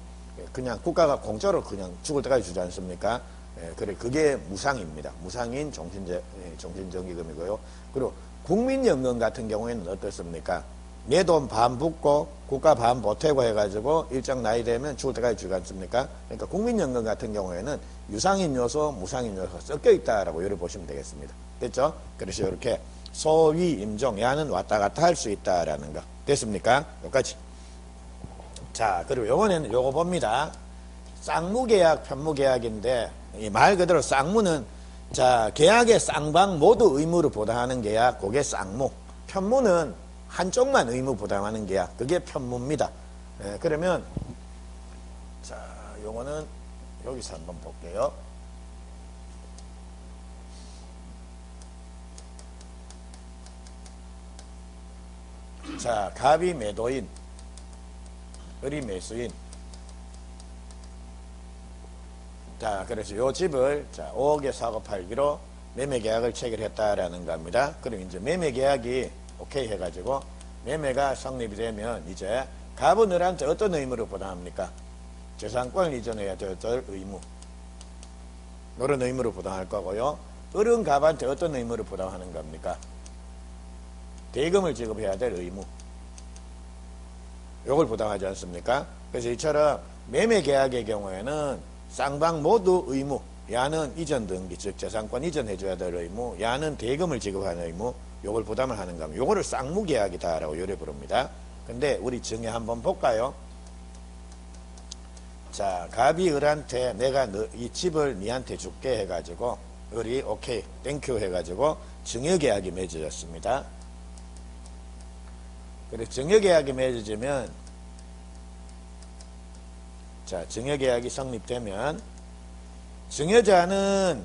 S1: 그냥 국가가 공짜로 그냥 죽을 때까지 주지 않습니까? 예, 그래 그게 무상입니다. 무상인 종신정기금이고요. 그리고 국민연금 같은 경우에는 어떻습니까? 내 돈 반 붓고 국가 반 보태고 해가지고 일정 나이 되면 죽을 때까지 주지 않습니까? 그러니까 국민연금 같은 경우에는 유상인 요소, 무상인 요소가 섞여 있다라고 이렇게 보시면 되겠습니다. 됐죠? 그래서 이렇게 소위 임종, 야는 왔다 갔다 할 수 있다라는 거. 됐습니까? 여기까지. 자, 그리고 요번에는 요거 봅니다. 쌍무계약, 편무계약인데 이 말 그대로 쌍무는 자 계약의 쌍방 모두 의무를 부담하는 계약, 그게 쌍무. 편무는 한쪽만 의무 부담하는 계약, 그게 편무입니다. 예, 그러면 자 요거는 여기서 한번 볼게요. 자, 갑이 매도인, 을이 매수인. 자, 그래서 요 집을 자 5억에 사고 팔기로 매매 계약을 체결했다라는 겁니다. 그럼 이제 매매 계약이 오케이 해가지고 매매가 성립이 되면 이제 갑은 을한테 어떤 의무를 부담합니까? 재산권을 이전해야 될 의무. 이런 의무를 부담할 거고요. 을은 갑한테 어떤 의무를 부담하는 겁니까? 대금을 지급해야 될 의무. 요걸 부담하지 않습니까? 그래서 이처럼 매매 계약의 경우에는 쌍방 모두 의무, 야는 이전 등기, 즉 재산권 이전해줘야 될 의무, 야는 대금을 지급하는 의무, 요걸 부담을 하는 겁니다. 요거를 쌍무 계약이다라고 요래 부릅니다. 근데 우리 정의 한번 볼까요? 자, 갑이 을한테 내가 이 집을 니한테 줄게 해가지고 을이 오케이 땡큐 해가지고 증여계약이 맺어졌습니다. 그래서 증여계약이 맺어지면, 자, 증여계약이 성립되면 증여자는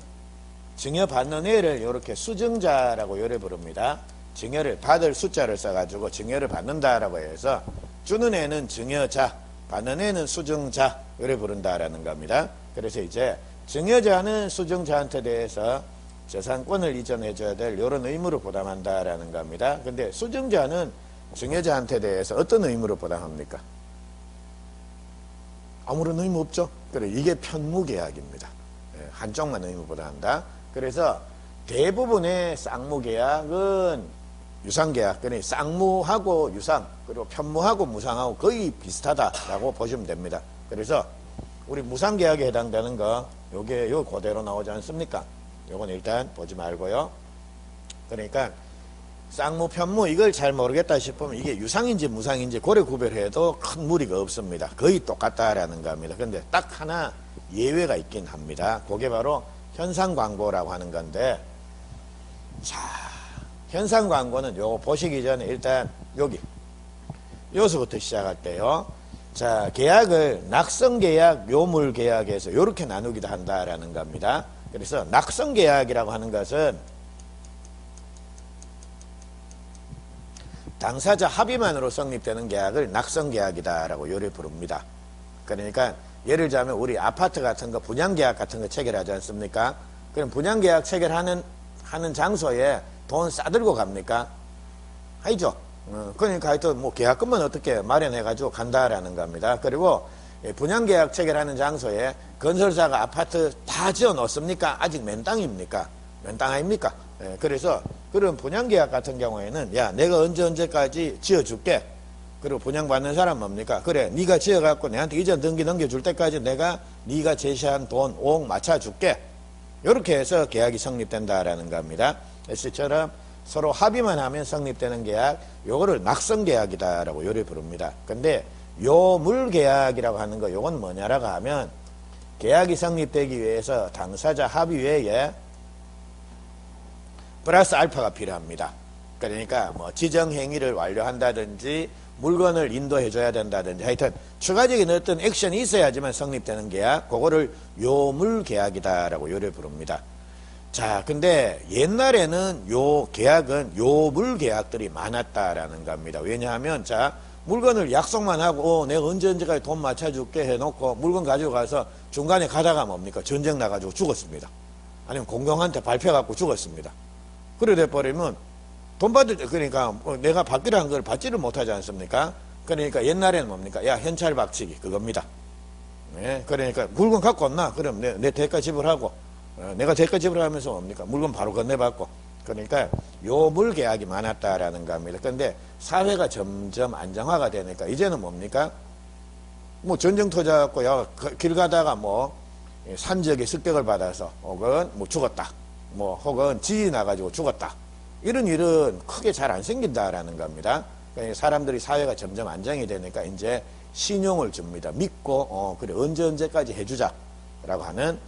S1: 증여받는 애를 이렇게 수증자라고 요래 부릅니다. 증여를 받을 숫자를 써가지고 증여를 받는다라고 해서 주는 애는 증여자, 받는 애는 수증자 요래 부른다라는 겁니다. 그래서 이제 증여자는 수증자한테 대해서 재산권을 이전해줘야 될 이런 의무를 부담한다라는 겁니다. 근데 수증자는 증여자한테 대해서 어떤 의무를 부담합니까? 아무런 의무 없죠. 그래, 이게 편무계약입니다. 한쪽만 의무 부담한다. 그래서 대부분의 쌍무계약은 유상계약, 그러니 쌍무하고 유상, 그리고 편무하고 무상하고 거의 비슷하다라고 보시면 됩니다. 그래서 우리 무상계약에 해당되는 거, 요게 요 그대로 나오지 않습니까? 요건 일단 보지 말고요. 그러니까 쌍무, 편무 이걸 잘 모르겠다 싶으면 이게 유상인지 무상인지 고래 구별해도 큰 무리가 없습니다. 거의 똑같다라는 겁니다. 근데 딱 하나 예외가 있긴 합니다. 그게 바로 현상광고라고 하는 건데, 자, 현상광고는 요거 보시기 전에 일단 여기 여기서부터 시작할게요. 자, 계약을 낙성계약, 묘물계약에서 이렇게 나누기도 한다라는 겁니다. 그래서 낙성계약이라고 하는 것은 당사자 합의만으로 성립되는 계약을 낙성계약이다라고 요래 부릅니다. 그러니까 예를 들자면 우리 아파트 같은 거 분양계약 같은 거 체결하지 않습니까? 그럼 분양계약 체결하는 장소에 돈 싸들고 갑니까? 아니죠. 그러니까 하여튼 뭐 계약금만 어떻게 마련해가지고 간다라는 겁니다. 그리고 분양계약 체결하는 장소에 건설사가 아파트 다 지어 놓습니까? 아직 맨 땅입니까? 맨 땅 아닙니까? 그래서 그런 분양계약 같은 경우에는 야, 내가 언제까지 지어줄게. 그리고 분양받는 사람 뭡니까? 그래, 네가 지어갖고 내한테 이전 등기 넘겨줄 때까지 내가 네가 제시한 돈 5억 맞춰줄게. 이렇게 해서 계약이 성립된다라는 겁니다. S처럼 서로 합의만 하면 성립되는 계약, 요거를 낙성계약이다라고 요리 부릅니다. 근데 요물계약이라고 하는 거, 요건 뭐냐라고 하면 계약이 성립되기 위해서 당사자 합의 외에 플러스 알파가 필요합니다. 그러니까 뭐 지정행위를 완료한다든지 물건을 인도해줘야 된다든지 하여튼 추가적인 어떤 액션이 있어야지만 성립되는 계약, 그거를 요물계약이다라고 요리 부릅니다. 자, 근데 옛날에는 요 계약은 요물계약들이 많았다라는 겁니다. 왜냐하면 자, 물건을 약속만 하고 내가 언제까지 돈 맞춰줄게 해놓고 물건 가지고 가서 중간에 가다가 뭡니까? 전쟁 나가지고 죽었습니다. 아니면 공공한테 밟혀갖고 죽었습니다. 그래 돼버리면 돈 받을 때, 그러니까 내가 받기로 한 걸 받지를 못하지 않습니까? 그러니까 옛날에는 뭡니까? 야, 현찰 박치기 그겁니다. 네, 그러니까 물건 갖고 왔나? 그럼 내 대가 지불하고, 내가 대가 지불하면서 뭡니까? 물건 바로 건네받고. 그러니까 요물 계약이 많았다라는 겁니다. 그런데 사회가 점점 안정화가 되니까 이제는 뭡니까? 뭐 전쟁 터져갖고 길 가다가 뭐 산적에 습격을 받아서 혹은 뭐 죽었다. 뭐 혹은 지진이 나가지고 죽었다. 이런 일은 크게 잘 안 생긴다라는 겁니다. 그러니까 사람들이 사회가 점점 안정이 되니까 이제 신용을 줍니다. 믿고 그래 언제까지 해주자라고 하는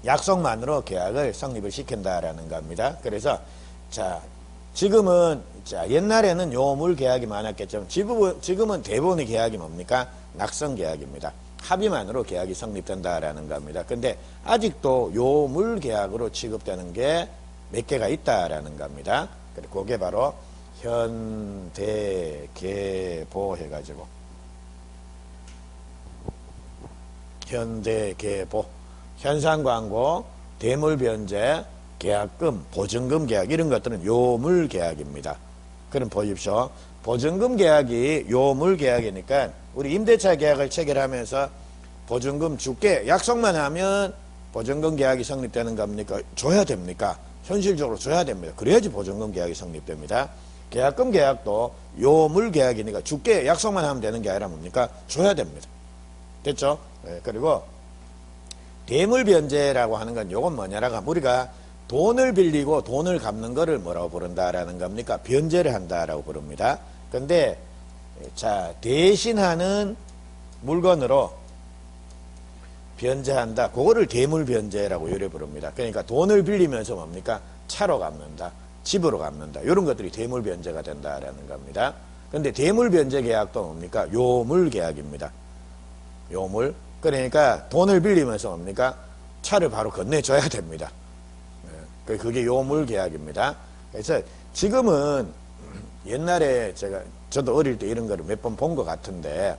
S1: 약속만으로 계약을 성립을 시킨다라는 겁니다. 그래서 자, 지금은 자, 옛날에는 요물 계약이 많았겠지만 지금은 대부분의 계약이 뭡니까? 낙성 계약입니다. 합의만으로 계약이 성립된다라는 겁니다. 근데 아직도 요물 계약으로 취급되는 게 몇 개가 있다라는 겁니다. 그리고 그게 바로 현대계보 해가지고 현대계보, 현상광고, 대물변제, 계약금, 보증금 계약 이런 것들은 요물 계약입니다. 그럼 보십시오. 보증금 계약이 요물 계약이니까 우리 임대차 계약을 체결하면서 보증금 줄게 약속만 하면 보증금 계약이 성립되는 겁니까? 줘야 됩니까? 현실적으로 줘야 됩니다. 그래야지 보증금 계약이 성립됩니다. 계약금 계약도 요물 계약이니까 줄게 약속만 하면 되는 게 아니라 뭡니까? 줘야 됩니다. 됐죠? 예, 그리고 대물 변제라고 하는 건 요건 뭐냐라고 하면 우리가 돈을 빌리고 돈을 갚는 거를 뭐라고 부른다라는 겁니까? 변제를 한다라고 부릅니다. 근데 자, 대신하는 물건으로 변제한다. 그거를 대물 변제라고 요래 부릅니다. 그러니까 돈을 빌리면서 뭡니까? 차로 갚는다. 집으로 갚는다. 이런 것들이 대물 변제가 된다라는 겁니다. 근데 대물 변제 계약도 뭡니까? 요물 계약입니다. 요물. 그러니까 돈을 빌리면서 뭡니까? 차를 바로 건네줘야 됩니다. 그게 요물 계약입니다. 그래서 지금은 옛날에 저도 어릴 때 이런 거를 몇 번 본 것 같은데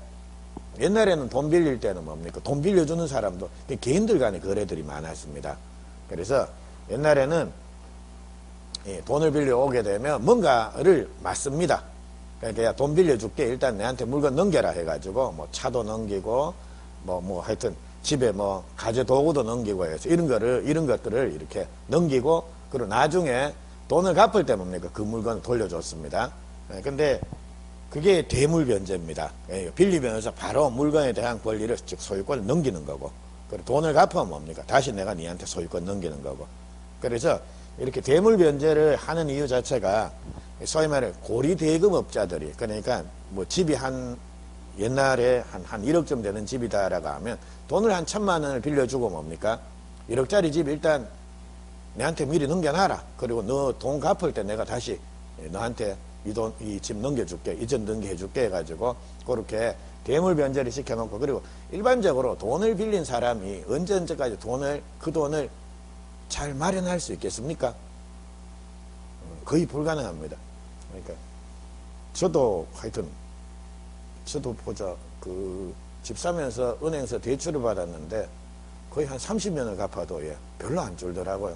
S1: 옛날에는 돈 빌릴 때는 뭡니까? 돈 빌려주는 사람도 개인들 간의 거래들이 많았습니다. 그래서 옛날에는 돈을 빌려 오게 되면 뭔가를 맞습니다. 그러니까 돈 빌려줄게. 일단 내한테 물건 넘겨라 해가지고 뭐 차도 넘기고 뭐 하여튼 집에 뭐 가재 도구도 넘기고 해서 이런 것들을 이렇게 넘기고 그리고 나중에 돈을 갚을 때 뭡니까? 그 물건을 돌려줬습니다. 근데 그게 대물 변제입니다. 빌리면서 바로 물건에 대한 권리를 즉 소유권을 넘기는 거고 그리고 돈을 갚으면 뭡니까? 다시 내가 니한테 소유권 넘기는 거고. 그래서 이렇게 대물 변제를 하는 이유 자체가 소위 말해 고리 대금업자들이 그러니까 뭐 집이 옛날에 한 1억쯤 되는 집이다라고 하면 돈을 한 1,000만 원을 빌려주고 뭡니까? 1억짜리 집 일단 내한테 미리 넘겨놔라. 그리고 너 돈 갚을 때 내가 다시 너한테 이 집 넘겨줄게. 이전 넘겨해줄게 해가지고 그렇게 대물 변제를 시켜놓고 그리고 일반적으로 돈을 빌린 사람이 언제까지 그 돈을 잘 마련할 수 있겠습니까? 거의 불가능합니다. 그러니까 저도 하여튼 저도 집 사면서 은행에서 대출을 받았는데 거의 한 30년을 갚아도 별로 안 줄더라고요.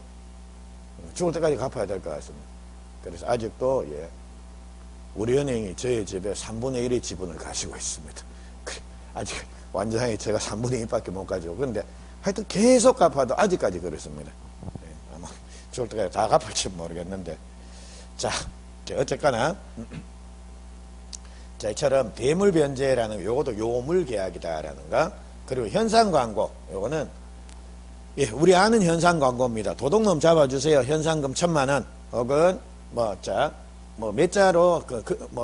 S1: 죽을 때까지 갚아야 될 것 같습니다. 그래서 아직도 우리 은행이 저희 집에 3분의 1의 지분을 가지고 있습니다. 아직 완전히 제가 3분의 1밖에 못 가지고 그런데 하여튼 계속 갚아도 아직까지 그렇습니다. 아마 죽을 때까지 다 갚을지 모르겠는데 자 어쨌거나 자, 이처럼 대물 변제라는 요것도 요물 계약이다라는 거. 그리고 현상 광고. 요거는 우리 아는 현상 광고입니다. 도둑놈 잡아주세요. 현상금 1,000만 원. 혹은 몇 자로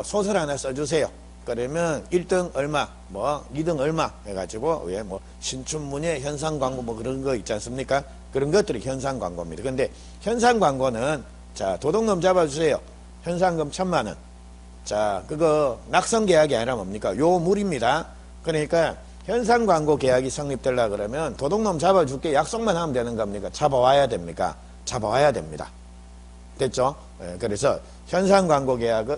S1: 소설 하나 써주세요. 그러면 1등 얼마, 2등 얼마 해가지고 신춘문예 현상 광고 그런 거 있지 않습니까? 그런 것들이 현상 광고입니다. 근데 현상 광고는 자, 도둑놈 잡아주세요. 현상금 1,000만 원. 자, 그거 낙선 계약이 아니라 뭡니까? 요물입니다. 그러니까 현상 광고 계약이 성립되려 그러면 도둑놈 잡아줄게 약속만 하면 되는 겁니까? 잡아와야 됩니까? 잡아와야 됩니다. 됐죠? 그래서 현상 광고 계약은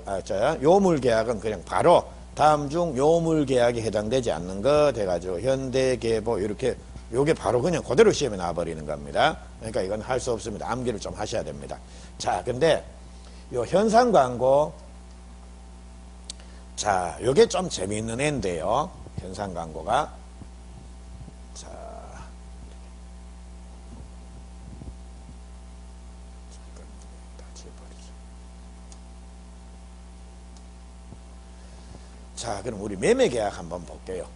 S1: 요물 계약은 그냥 바로 다음 중 요물 계약에 해당되지 않는 거 돼가지고 현대계보 이렇게 요게 바로 그냥 그대로 시험에 나와버리는 겁니다. 그러니까 이건 할 수 없습니다. 암기를 좀 하셔야 됩니다. 자, 근데 요 현상 광고 자, 요게 좀 재미있는 애인데요. 현상 광고가. 자. 자, 그럼 우리 매매 계약 한번 볼게요.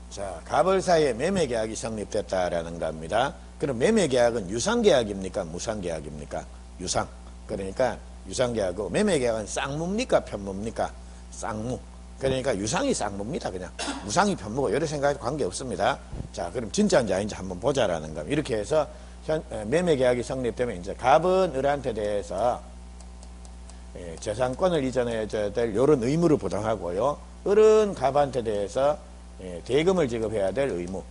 S1: 자, 갑을 사이에 매매 계약이 성립됐다라는 겁니다. 그럼 매매 계약은 유상 계약입니까? 무상 계약입니까? 유상. 그러니까 유상 계약이고 매매 계약은 쌍무입니까? 편무입니까? 쌍무. 그러니까 유상이 쌍무입니다. 그냥 무상이 편무고 여러 생각에 관계 없습니다. 자, 그럼 진짜인지 아닌지 한번 보자라는 겁니다. 이렇게 해서 매매 계약이 성립되면 이제 갑은 을한테 대해서 재산권을 이전해줘야 될 이런 의무를 부담하고요. 을은 갑한테 대해서 대금을 지급해야 될 의무.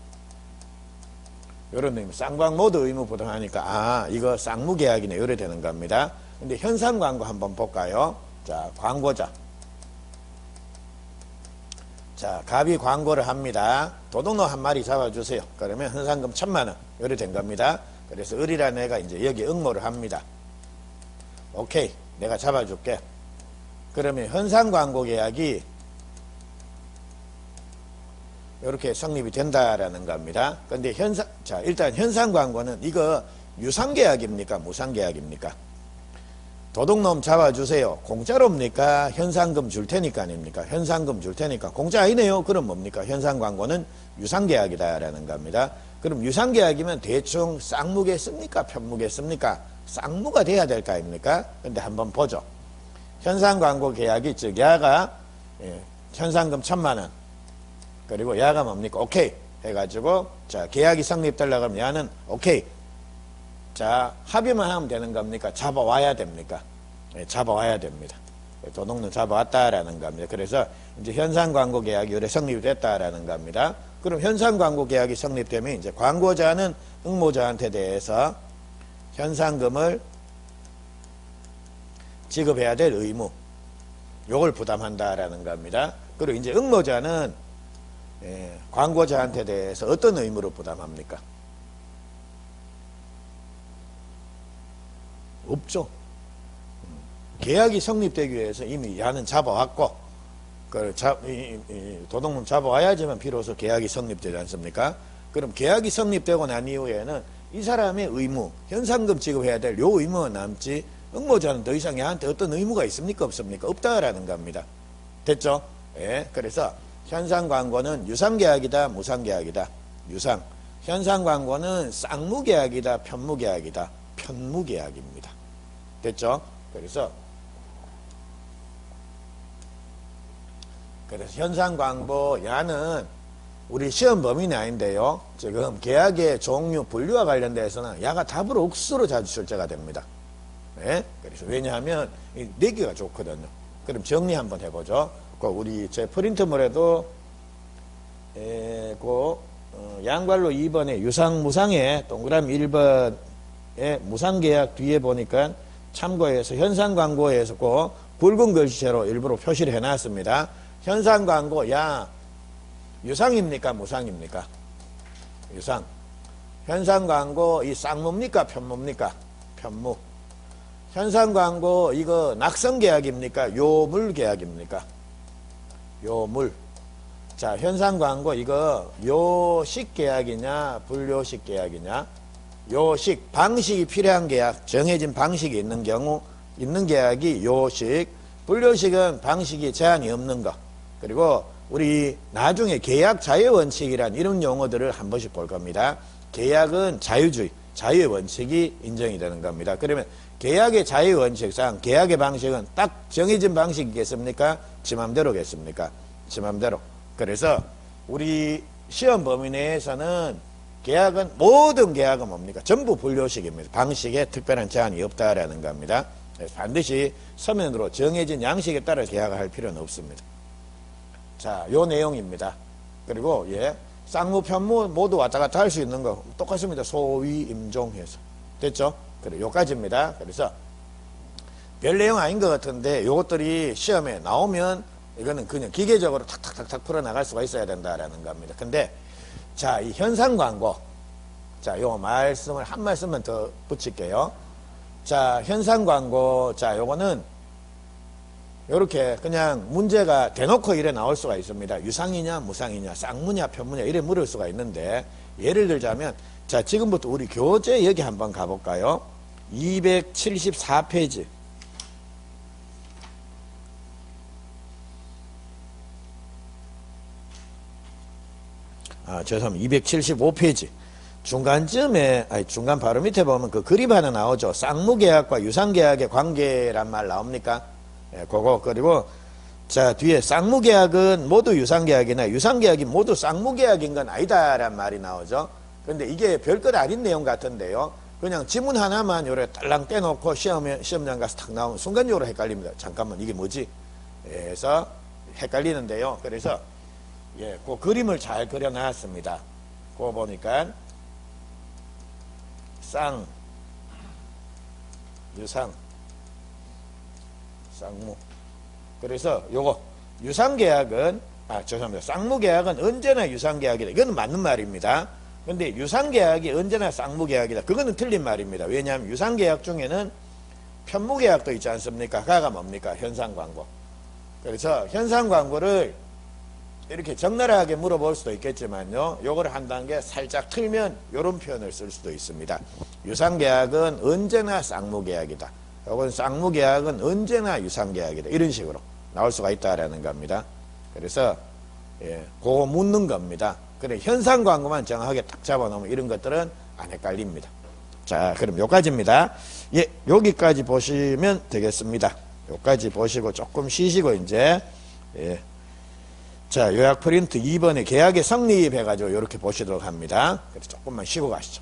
S1: 이런 의무. 쌍방 모두 의무 부담하니까 이거 쌍무 계약이네. 이래 되는 겁니다. 근데 현상 광고 한번 볼까요? 자, 광고자. 자, 갑이 광고를 합니다. 도둑놈 한 마리 잡아주세요. 그러면 현상금 1,000만 원. 이래 된 겁니다. 그래서 을이라는 애가 이제 여기 응모를 합니다. 오케이. 내가 잡아줄게. 그러면 현상 광고 계약이 이렇게 성립이 된다라는 겁니다. 근데 자, 일단 현상 광고는 이거 유상계약입니까? 무상계약입니까? 도둑놈 잡아주세요. 공짜로입니까? 현상금 줄 테니까 아닙니까? 현상금 줄 테니까. 공짜 아니네요. 그럼 뭡니까? 현상 광고는 유상계약이다라는 겁니다. 그럼 유상계약이면 대충 쌍무게 씁니까? 편무게 씁니까? 쌍무가 돼야 될 거 아닙니까? 근데 한번 보죠. 현상 광고 계약이 즉 야가 현상금 1,000만 원 그리고 야가 뭡니까? 오케이 해가지고 자 계약이 성립되려고 하면 야는 오케이 자 합의만 하면 되는 겁니까? 잡아와야 됩니까? 잡아와야 됩니다. 도둑놈 잡아왔다라는 겁니다. 그래서 이제 현상 광고 계약이 요래 성립이 됐다라는 겁니다. 그럼 현상 광고 계약이 성립되면 이제 광고자는 응모자한테 대해서 현상금을 지급해야 될 의무 요걸 부담한다라는 겁니다. 그리고 이제 응모자는 광고자한테 대해서 어떤 의무를 부담합니까? 없죠. 계약이 성립되기 위해서 이미 야는 잡아왔고 도둑놈 잡아와야지만 비로소 계약이 성립되지 않습니까? 그럼 계약이 성립되고 난 이후에는 이 사람의 의무, 현상금 지급해야 될 요 의무가 남지 응모자는 더 이상 야한테 어떤 의무가 있습니까? 없습니까? 없다라는 겁니다. 됐죠? 예. 그래서 현상 광고는 유상계약이다, 무상계약이다. 유상. 현상 광고는 쌍무계약이다, 편무계약이다. 편무계약입니다. 됐죠? 그래서 현상 광고 야는 우리 시험 범위는 아닌데요. 지금 계약의 종류, 분류와 관련돼서는 야가 답으로 억수로 자주 출제가 됩니다. 네? 그래서 왜냐하면 내기가 좋거든요. 그럼 정리 한번 해보죠. 우리 제 프린트물에도 양괄로 2번에 유상 무상에 동그라미 1번에 무상계약 뒤에 보니까 참고해서 현상 광고에서 꼭 굵은 글씨체로 일부러 표시를 해놨습니다. 현상 광고 야 유상입니까? 무상입니까? 유상. 현상 광고 이 쌍무입니까? 편무입니까? 편무. 현상 광고 이거 낙성 계약입니까? 요물 계약입니까? 요물. 자, 현상 광고 이거 요식 계약이냐? 불요식 계약이냐? 요식 방식이 필요한 계약, 정해진 방식이 있는 경우 있는 계약이 요식. 불요식은 방식이 제한이 없는 거. 그리고 우리 나중에 계약 자유의 원칙이란 이런 용어들을 한 번씩 볼 겁니다. 계약은 자유주의, 자유의 원칙이 인정이 되는 겁니다. 그러면 계약의 자유의 원칙상 계약의 방식은 딱 정해진 방식이겠습니까? 지 맘대로겠습니까? 지 맘대로. 그래서 우리 시험 범위 내에서는 계약은 모든 계약은 뭡니까? 전부 불요식입니다. 방식에 특별한 제한이 없다라는 겁니다. 반드시 서면으로 정해진 양식에 따라 계약을 할 필요는 없습니다. 자, 요 내용입니다. 그리고 쌍무 편무 모두 왔다 갔다 할 수 있는 거 똑같습니다. 소위 임종해서 됐죠? 그래 요까지입니다. 그래서 별 내용 아닌 것 같은데 요것들이 시험에 나오면 이거는 그냥 기계적으로 탁탁탁탁 풀어나갈 수가 있어야 된다라는 겁니다. 근데 자, 이 현상 광고 자, 요 말씀을 한 말씀만 더 붙일게요. 자, 현상 광고 자, 요거는 요렇게 그냥 문제가 대놓고 이래 나올 수가 있습니다. 유상이냐 무상이냐 쌍무냐 편무냐 이래 물을 수가 있는데 예를 들자면 자, 지금부터 우리 교재 여기 한번 가볼까요? 274페이지 죄송합니다. 275페이지 중간쯤에 중간 바로 밑에 보면 그 그림 하나 나오죠. 쌍무계약과 유상계약의 관계란 말 나옵니까? 그거 그리고 자 뒤에 쌍무계약은 모두 유상계약이나 유상계약이 모두 쌍무계약인 건 아니다란 말이 나오죠. 근데 이게 별것 아닌 내용 같은데요. 그냥 지문 하나만 요래 딸랑 떼놓고 시험장 가서 탁 나오면 순간적으로 헷갈립니다. 잠깐만 이게 뭐지? 그래서 헷갈리는데요. 그래서 그 그림을 잘 그려놨습니다. 그거 보니까 쌍, 유상, 쌍무. 그래서 요거 유상계약은 죄송합니다. 쌍무계약은 언제나 유상계약이다. 이거는 맞는 말입니다. 근데 유상계약이 언제나 쌍무계약이다. 그거는 틀린 말입니다. 왜냐하면 유상계약 중에는 편무계약도 있지 않습니까? 그가 뭡니까? 현상광고. 그래서 현상광고를 이렇게 적나라하게 물어볼 수도 있겠지만요. 요걸 한다는 게 살짝 틀면 요런 표현을 쓸 수도 있습니다. 유상계약은 언제나 쌍무계약이다. 요건 쌍무계약은 언제나 유상계약이다. 이런 식으로 나올 수가 있다라는 겁니다. 그래서 예, 그거 묻는 겁니다. 그래 현상 광고만 정확하게 딱 잡아놓으면 이런 것들은 안 헷갈립니다. 자, 그럼 요까지입니다. 예, 여기까지 보시면 되겠습니다. 요까지 보시고 조금 쉬시고 이제 예. 자, 요약 프린트 2번에 계약의 성립해가지고 이렇게 보시도록 합니다. 그래서 조금만 쉬고 가시죠.